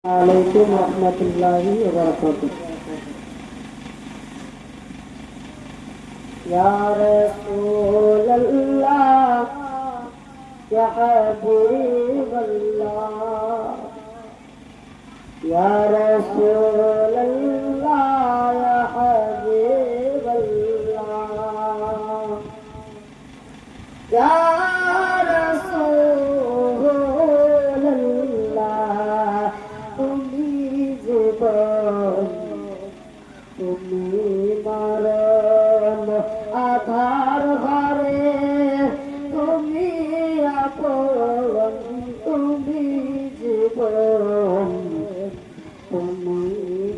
عليكم ورحمة الله وبركاته. يا رسول الله يا حبيب الله يا رسول الله يا حبيب الله يا رسول الله তুমি জীবন তুমি মরণ আধার ঘরে তুমি আপন তুমি জীবন তুমি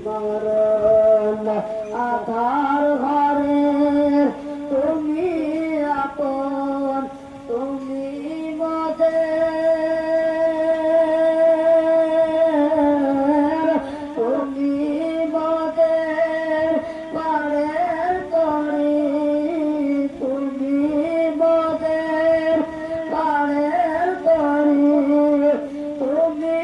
মরণ আধার ঘরে তুমি আপন তুমি মদের তুমি মদের পাড়ের তরি তুমি মদের পাড়ের তরি তুমি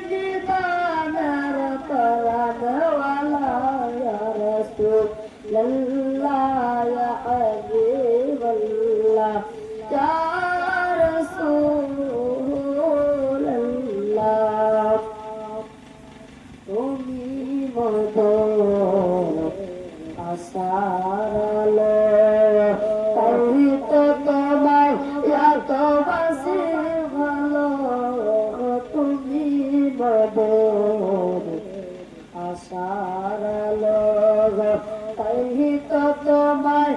নিদানের পরানওয়ালা ইয়া রাসূলুল্লাহ ইয়া হাবিবাল্লাহ ইয়া রাসূলুল্লাহ তুমি মদর আশার আলো তাই তো তোমায় এত বাসি ভালো তুমি মদর আশার আলো তাই তো তোমায়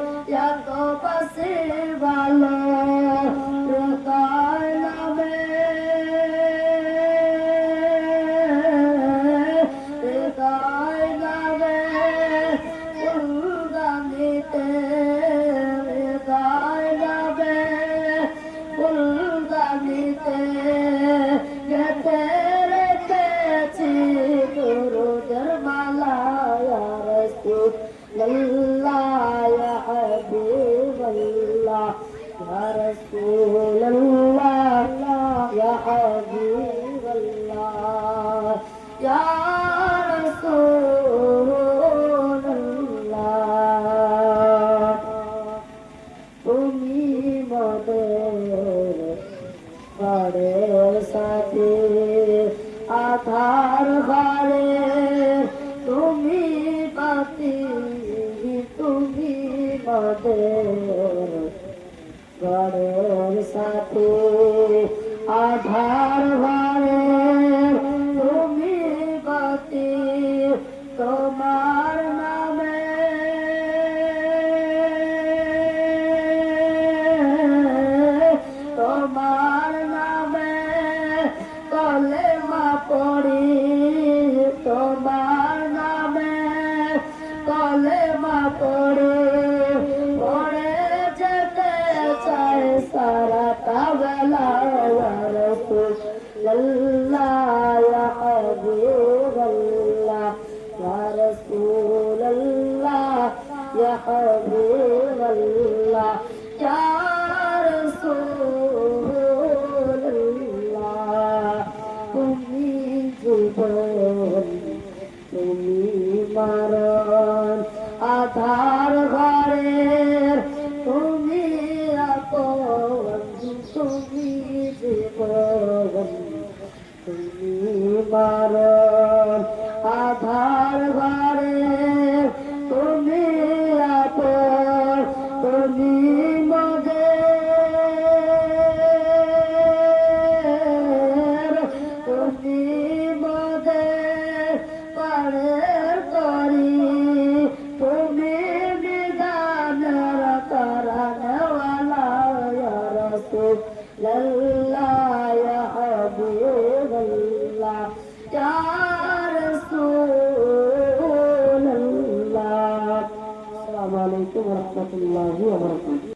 এত বাসি ভালো হৃদয় নামে হৃদয় নামে ফুলদানিতে হৃদয় নামে ফুলদানিতে গেঁথে রেখেছি দুরূদের মালা ইয়া রাসূলুল্লাহ ইয়া হাবিবাল্লাহ ইয়া রাসূলুল্লাহ ইয়া হাবিবাল্লাহ ইয়া রাসূলুল্লাহ তুমি মদের ঘরের সাথে আধার ঘরে তুমি বাতি তুমি মদের ঘরের সাথে আধার ঘরে তুমি বাতি তোমার নামে তোমার নামে কলেমা পড়ি তোমার নামে কলেমা পড়ি পড়ে যেতে চাই সারাটা বেলা ইয়া রাসূলুল্লাহ ইয়া হাবিবাল্লাহ ইয়া রাসূলুল্লাহ ইয়া হাবিবাল্লাহ ইয়া রাসূলুল্লাহ তুমি জীবন তুমি মরণ আধার ঘরের তুমি আপন তুমি জীবন তুমি মরণ আধার ঘরের তুমি আপন তুমি মদের তুমি মদের পাড়ের তরি তুমি নিদানের পরানওয়ালা ইয়া রাসূলুল্লাহ ইয়া হাবিবাল্লাহ ইয়া রাসূলুল্লাহ। আসসালামু আলাইকুম ওয়া রাহমাতুল্লাহি ওয়া বারাকাতুহু।